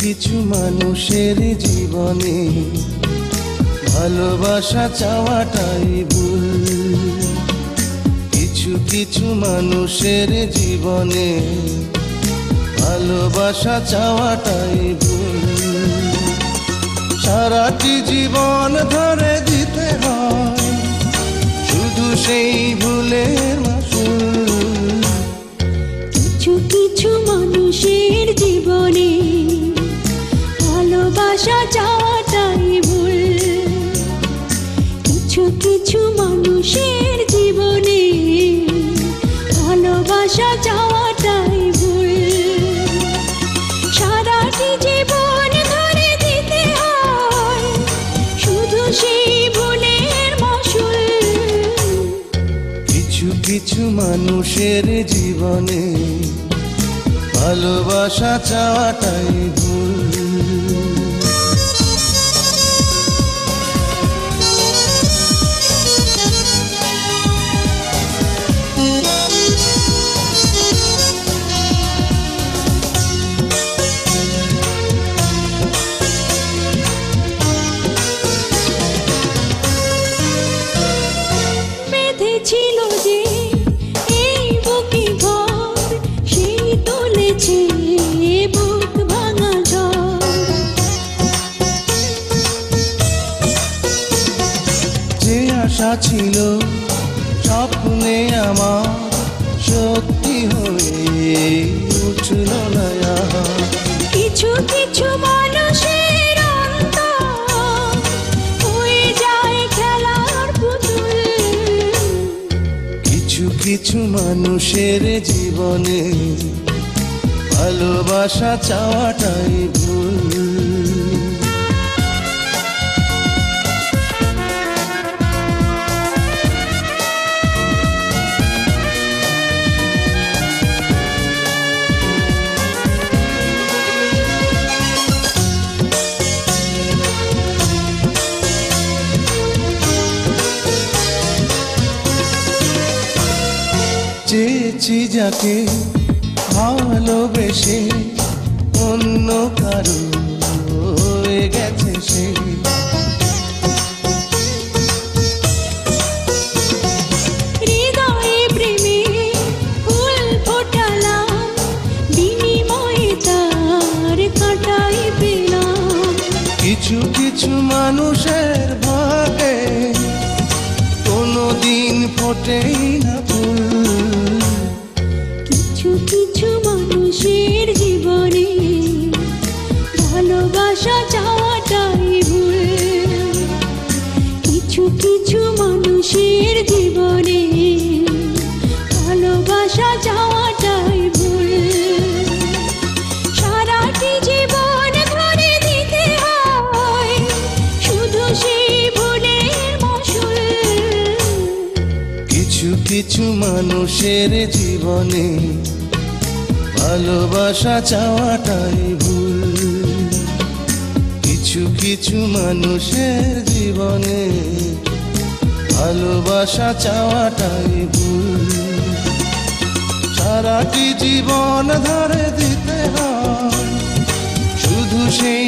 কিছু মানুষের জীবনে ভালোবাসা চাওয়াটাই ভুল। কিছু কিছু মানুষের জীবনে ভালোবাসা চাওয়াটাই ভুল। সারাটি জীবন ধরে দিতে হয় শুধু সেই ভুলের মাসুল। কিছু কিছু মানুষের জীবনে ভালোবাসা চাওয়াটাই ভুল। কিছু কিছু মানুষের জীবনে ভালোবাসা চাওয়াটাই ভুল। সারাটি জীবন ধরে দিতে হয় শুধু সেই ভুলের মাসুল। কিছু কিছু মানুষের জীবনে ভালোবাসা চাওয়াটাই ভুল। বেঁধেছিল যে এই বুকে ঘর, সেই তুলেছে বুক ভাঙা ঝড়। যে আশা ছিল স্বপ্নে আমার সত্যি হয়ে উঠল না আর। কিছু কিছু মানুষের অন্তর হয়ে যায় খেলার পুতুল। কিছু কিছু মানুষের জীবনে ভালোবাসা চাওয়াটাই ভুল। চেয়েছি যাকে ভালোবেসে অন্য কারো হয়ে গেছে সে। হৃদয়ে প্রেমে ফুল ফোটালাম, বিনিময়ে তার কাঁটাই পেলাম। কিছু কিছু মানুষের ভাগে কোনোদিন ফোটেই না ফুল। কিছু কিছু মানুষের জীবনে ভালোবাসা চাওয়াটাই ভুল। কিছু কিছু মানুষের জীবনে ভালোবাসা চাওয়াটাই ভুল। সারাটি জীবন ধরে দিতে হয় শুধু সেই ভুলের মাসুল। কিছু কিছু মানুষের জীবনে ভালোবাসা চাওয়াটাই ভুল। কিছু কিছু মানুষের জীবনে ভালোবাসা চাওয়াটাই ভুল। সারাটি জীবন ধরে দিতে হয় শুধু সেই